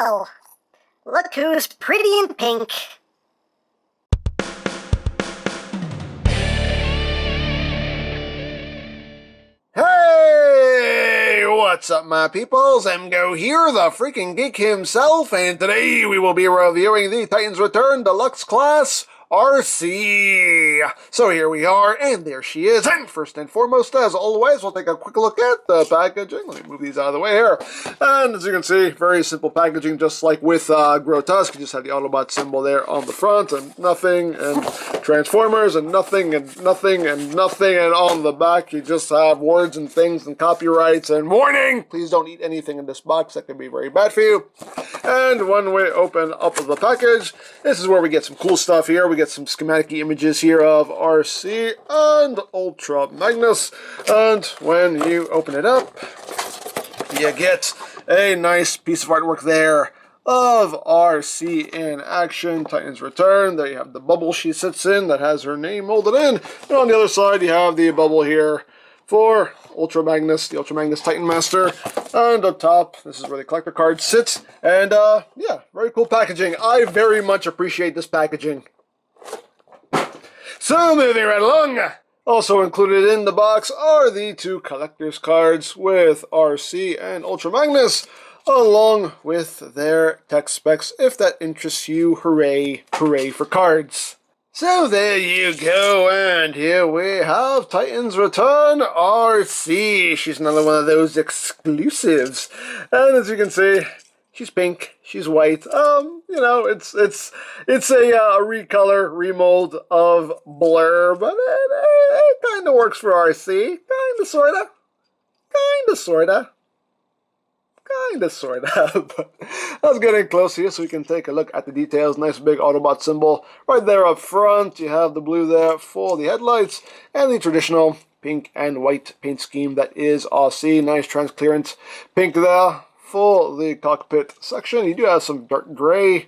Well, look who's pretty in pink. Hey, what's up my peoples? EmGo here, the freaking geek himself, and today we will be reviewing the Titans Return Deluxe class, ARCEE. So here we are, and there she is. And first and foremost, as always, we'll take a quick look at the packaging. Let me move these out of the way here. And as you can see, very simple packaging, just like with Grotesque. You just have the Autobot symbol there on the front, and nothing, and Transformers, and nothing, and nothing, and nothing, and on the back you just have words and things and copyrights and warning! Please don't eat anything in this box, that can be very bad for you. And when we open up the package, this is where we get some cool stuff here. We get some schematic images here of ARCEE and Ultra Magnus. And when you open it up, you get a nice piece of artwork there of ARCEE in action, Titans Return. There you have the bubble she sits in that has her name molded in. And on the other side, you have the bubble here for Ultra Magnus, the Ultra Magnus Titan Master. And up top, this is where the collector card sits. And yeah, very cool packaging. I very much appreciate this packaging. So moving right along, also included in the box are the two collector's cards with ARCEE and Ultra Magnus, along with their tech specs. If that interests you, hooray, hooray for cards. So there you go, and here we have Titans Return ARCEE. She's another one of those exclusives. And as you can see, she's pink, she's white. You know, it's a recolor, remold of Blur, but it kind of works for ARCEE. Kinda, sorta. Kinda, sorta. Kinda, sorta. But let's get in close here so we can take a look at the details. Nice big Autobot symbol right there up front. You have the blue there for the headlights, and the traditional pink and white paint scheme that is ARCEE. Nice transparent pink there for the cockpit section. You do have some dark gray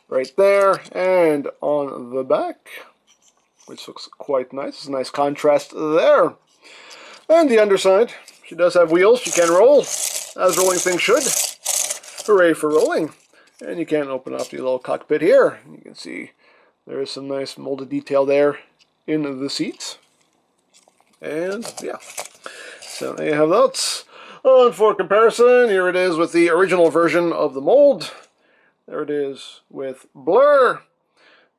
right there, and on the back, which looks quite nice. It's a nice contrast there. And the underside, she does have wheels. She can roll, as rolling things should. Hooray for rolling. And you can open up the little cockpit here. You can see there is some nice molded detail there in the seats. And yeah, so there you have that. And for comparison, here it is with the original version of the mold. There it is with Blur.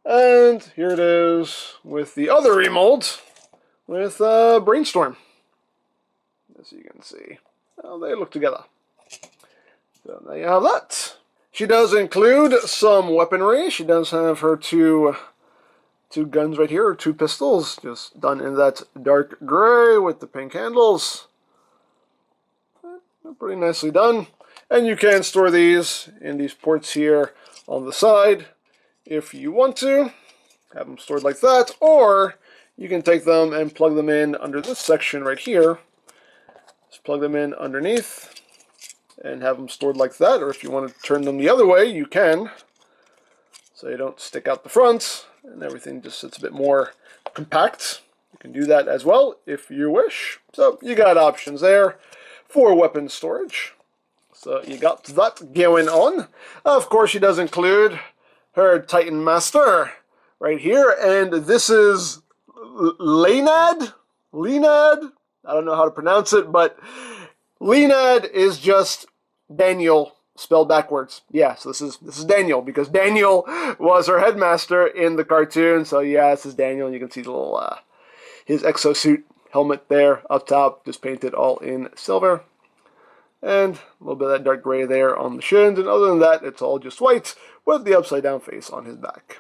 And here it is with the other remold with Brainstorm. As you can see, how they look together. So there you have that. She does include some weaponry. She does have her two guns right here, or two pistols, just done in that dark gray with the pink handles. Pretty nicely done. And you can store these in these ports here on the side if you want to. Have them stored like that, or you can take them and plug them in under this section right here. Just plug them in underneath and have them stored like that, or if you want to turn them the other way, you can. So you don't stick out the front and everything just sits a bit more compact. You can do that as well if you wish. So you got options there for weapon storage. So you got that going on. Of course, she does include her Titan Master right here, and this is Leonad? I don't know how to pronounce it, but Leonad is just Daniel spelled backwards. Yeah, so this is Daniel, because Daniel was her headmaster in the cartoon. So yeah, this is Daniel. You can see the little his exosuit helmet there up top, just painted all in silver. And a little bit of that dark gray there on the shins. And other than that, it's all just white with the upside down face on his back.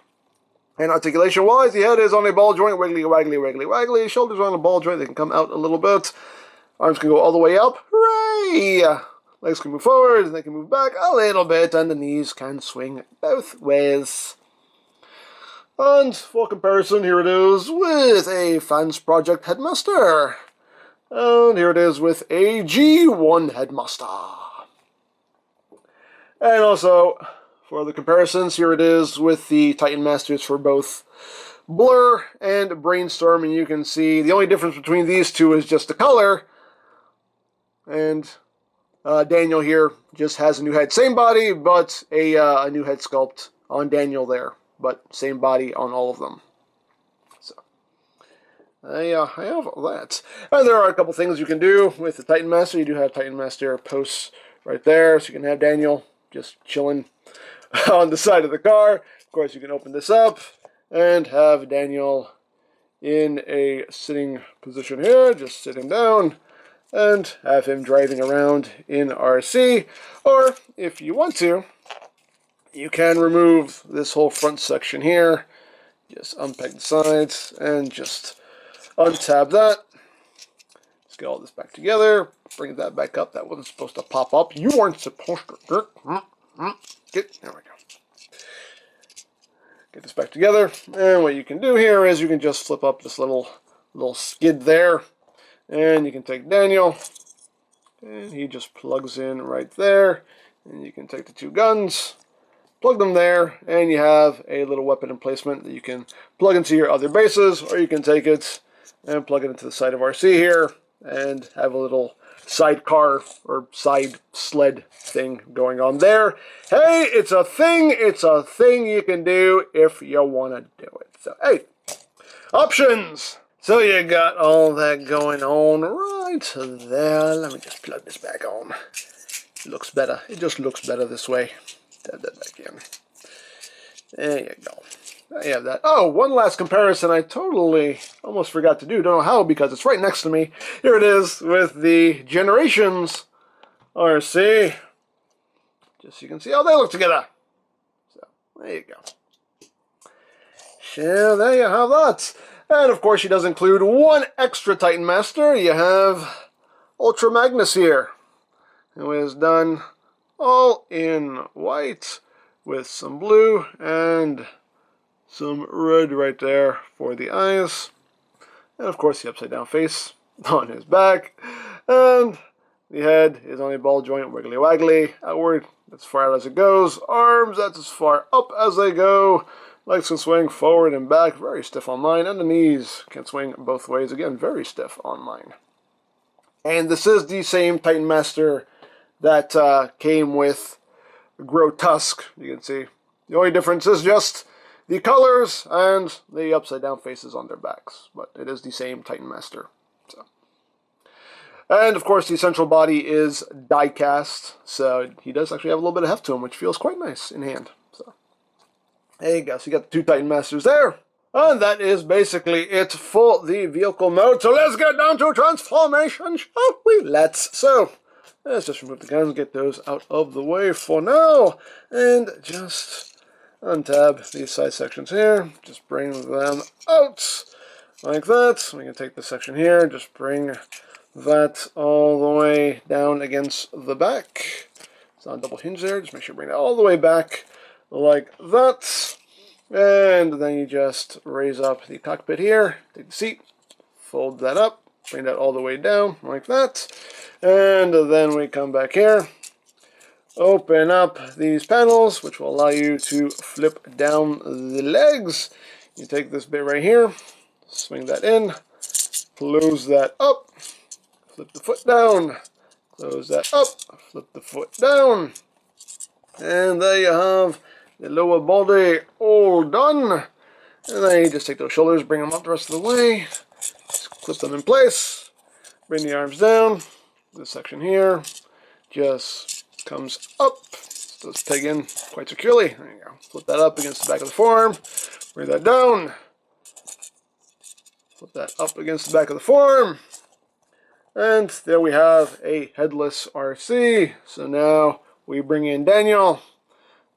And articulation wise, the head is on a ball joint, wiggly, waggly, wiggly, waggly. Shoulders are on a ball joint, they can come out a little bit. Arms can go all the way up. Hooray! Legs can move forward, and they can move back a little bit, and the knees can swing both ways. And for comparison, here it is with a Fans Project Headmaster. And here it is with a G1 Headmaster. And also, for the comparisons, here it is with the Titan Masters for both Blur and Brainstorm. And you can see the only difference between these two is just the color. And Daniel here just has a new head. Same body, but a new head sculpt on Daniel there. But same body on all of them. So, I have that. And there are a couple things you can do with the Titan Master. You do have Titan Master posts right there, so you can have Daniel just chilling on the side of the car. Of course, you can open this up and have Daniel in a sitting position here, just sitting down, and have him driving around in ARCEE. Or, if you want to, you can remove this whole front section here, just unpeg the sides, and just untab that. Let's get all this back together, bring that back up. That wasn't supposed to pop up. You weren't supposed to. There we go. Get this back together, and what you can do here is you can just flip up this little skid there, and you can take Daniel, and he just plugs in right there, and you can take the two guns, plug them there, and you have a little weapon emplacement that you can plug into your other bases, or you can take it and plug it into the side of ARCEE here, and have a little sidecar or side sled thing going on there. Hey, it's a thing you can do if you want to do it. So, hey, options. So you got all that going on right there. Let me just plug this back on. It looks better. It just looks better this way. Add that back in. There you go. I have that. Oh, one last comparison I totally almost forgot to do. Don't know how, because it's right next to me. Here it is with the Generations ARCEE. Just so you can see how they look together. So, there you go. So, there you have that. And, of course, she does include one extra Titan Master. You have Ultra Magnus here, who is done all in white with some blue and some red right there for the eyes. And of course the upside down face on his back. And the head is on a ball joint, wiggly waggly, outward, as far out as it goes. Arms, that's as far up as they go. Legs can swing forward and back, very stiff on mine. And the knees can swing both ways, again, very stiff on mine. And this is the same Titan Master that came with Grow Tusk, you can see. The only difference is just the colors and the upside down faces on their backs, but it is the same Titan Master. So. And of course the central body is die cast, so he does actually have a little bit of heft to him, which feels quite nice in hand. So there you go, so you got the two Titan Masters there. And that is basically it for the vehicle mode, so let's get down to transformation, shall we? Let's just remove the guns, get those out of the way for now, and just untab these side sections here, just bring them out like that. We can take this section here, just bring that all the way down against the back. It's on double hinge there, just make sure you bring that all the way back like that. And then you just raise up the cockpit here, take the seat, fold that up, bring that all the way down like that. And then we come back here, open up these panels, which will allow you to flip down the legs. You take this bit right here, swing that in, close that up, flip the foot down, close that up, flip the foot down, and there you have the lower body all done. And then you just take those shoulders, bring them up the rest of the way, just clip them in place, bring the arms down. This section here just comes up, so let's peg in quite securely. There you go. Flip that up against the back of the forearm, bring that down, flip that up against the back of the forearm, and there we have a headless ARCEE. So now we bring in Daniel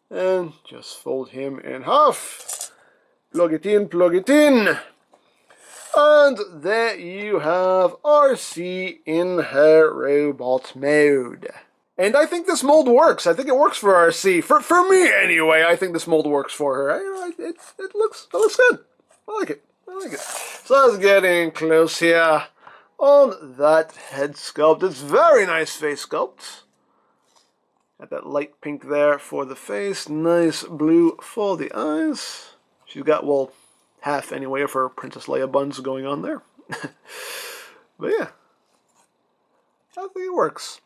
and just fold him in half, plug it in, and there you have ARCEE in her robot mode. And I think this mold works. I think it works for ARCEE. For me, anyway, I think this mold works for her. It looks good. I like it. So let's get in close here on that head sculpt. It's very nice face sculpt. Got that light pink there for the face. Nice blue for the eyes. She's got, well, half anyway of her Princess Leia buns going on there. But yeah, I think it works.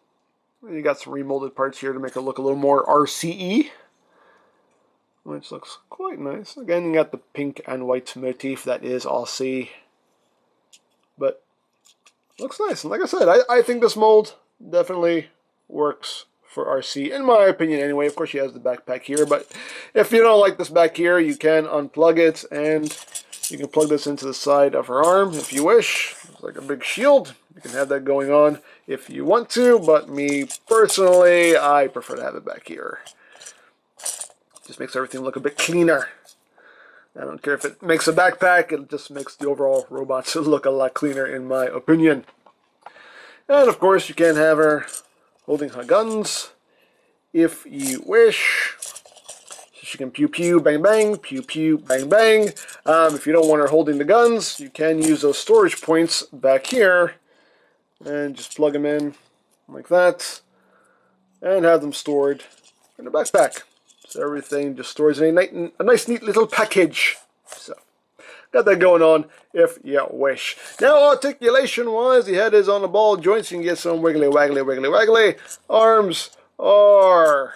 You got some remolded parts here to make it look a little more RCE, which looks quite nice. Again, you got the pink and white motif that is ARCEE, but looks nice. And like I said, I think this mold definitely works for ARCEE, in my opinion anyway. Of course, she has the backpack here, but if you don't like this back here, you can unplug it, and you can plug this into the side of her arm if you wish. It's like a big shield. You can have that going on if you want to, but me personally, I prefer to have it back here. Just makes everything look a bit cleaner. I don't care if it makes a backpack, it just makes the overall robots look a lot cleaner in my opinion. And of course, you can have her holding her guns if you wish. She can pew pew bang bang, pew pew bang bang. If you don't want her holding the guns, you can use those storage points back here and just plug them in like that and have them stored in a backpack. So everything just stores in a nice neat little package. So got that going on if you wish. Now, articulation wise, the head is on the ball joints. You can get some wiggly waggly wiggly waggly. Arms are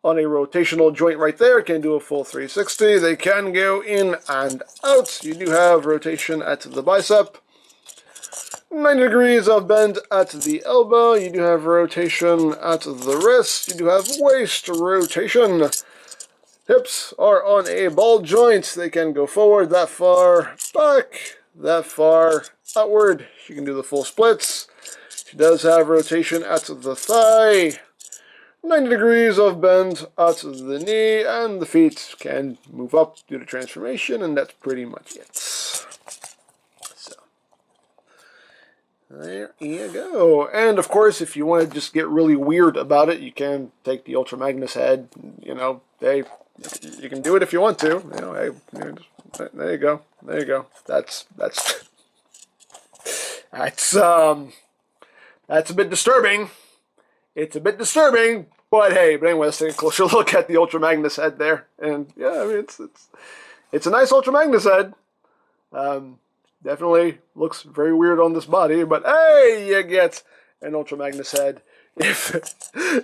on a rotational joint right there. Can do a full 360. They can go in and out. You do have rotation at the bicep. 90 degrees of bend at the elbow. You do have rotation at the wrist. You do have waist rotation. Hips are on a ball joint. They can go forward that far, back, that far, outward. She can do the full splits. She does have rotation at the thigh. 90 degrees of bend at the knee, and the feet can move up due to transformation, and that's pretty much it. So, there you go. And of course, if you want to just get really weird about it, you can take the Ultra Magnus head. You know, you can do it if you want to. You know, hey, there you go. There you go. That's a bit disturbing. It's a bit disturbing, but hey. But anyway, let's take a closer look at the Ultra Magnus head there. And yeah, I mean, it's a nice Ultra Magnus head. Definitely looks very weird on this body, but hey, you get an Ultra Magnus head if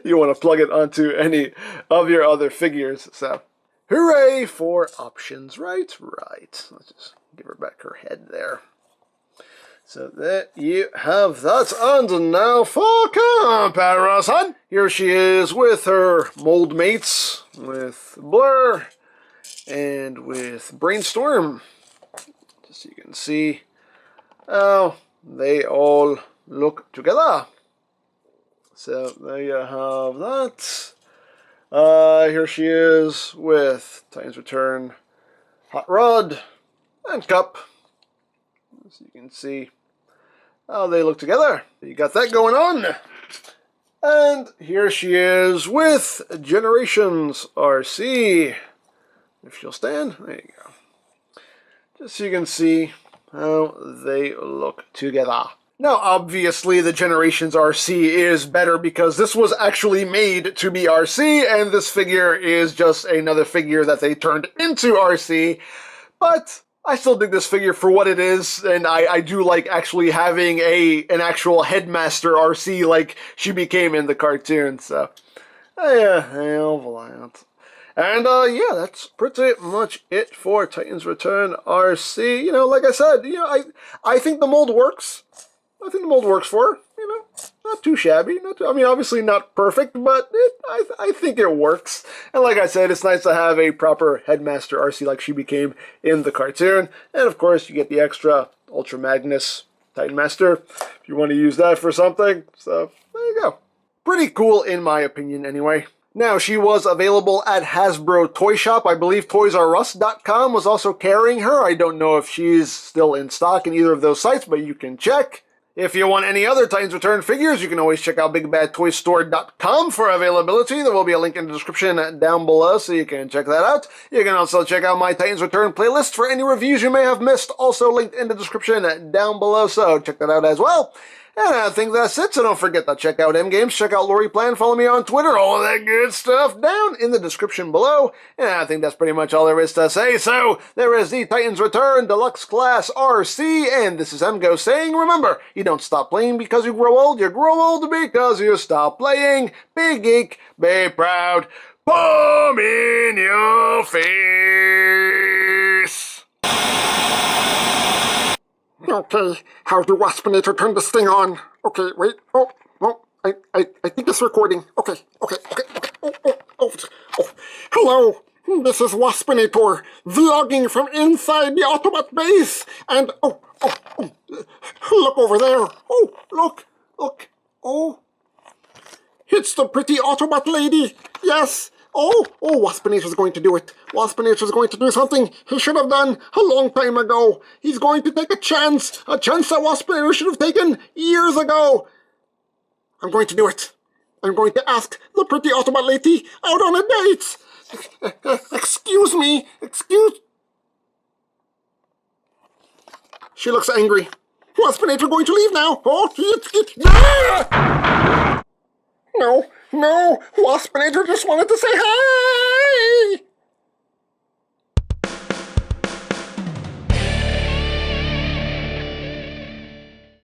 you want to plug it onto any of your other figures. So, hooray for options, right? Right. Let's just give her back her head there. So there you have that, and now for comparison. Here she is with her mold mates, with Blur and with Brainstorm. Just so you can see how they all look together. So there you have that. Here she is with Titan's Return, Hot Rod, and Cup. So you can see how they look together. You got that going on. And here she is with Generations ARCEE. If she'll stand, there you go. Just so you can see how they look together. Now, obviously, the Generations ARCEE is better because this was actually made to be ARCEE, and this figure is just another figure that they turned into ARCEE. But I still dig this figure for what it is, and I do like actually having an actual headmaster ARCEE like she became in the cartoon. So, yeah, and yeah, that's pretty much it for Titan's Return ARCEE. You know, like I said, you know, I think the mold works. I think the mold works for her. You know, not too shabby. I mean, obviously not perfect, but I think it works. And like I said, it's nice to have a proper headmaster ARCEE like she became in the cartoon. And of course, you get the extra Ultra Magnus Titan Master if you want to use that for something. So there you go. Pretty cool in my opinion, anyway. Now, she was available at Hasbro Toy Shop. I believe ToysRUs.com was also carrying her. I don't know if she's still in stock in either of those sites, but you can check. If you want any other Titans Return figures, you can always check out BigBadToyStore.com for availability. There will be a link in the description down below, so you can check that out. You can also check out my Titans Return playlist for any reviews you may have missed, also linked in the description down below, so check that out as well. And I think that's it, so don't forget to check out EmGames, check out Lori Plan, follow me on Twitter, all of that good stuff down in the description below. And I think that's pretty much all there is to say. So, there is the Titans Return Deluxe Class RC, and this is EmGo saying, remember, you don't stop playing because you grow old because you stop playing. Be geek, be proud, palm in your face. Okay, how do Waspinator turn this thing on? Okay, wait. Oh, I think it's recording. Okay. Oh. Hello, this is Waspinator, vlogging from inside the Autobot base. And, look over there. Oh, look. Oh, it's the pretty Autobot lady. Yes. Oh, Waspinator's going to do it. Waspinator's going to do something he should have done a long time ago. He's going to take a chance that Waspinator should have taken years ago. I'm going to do it. I'm going to ask the pretty Autobot lady out on a date. Excuse me. She looks angry. Waspinator going to leave now. Oh, No, Waspinator just wanted to say hi!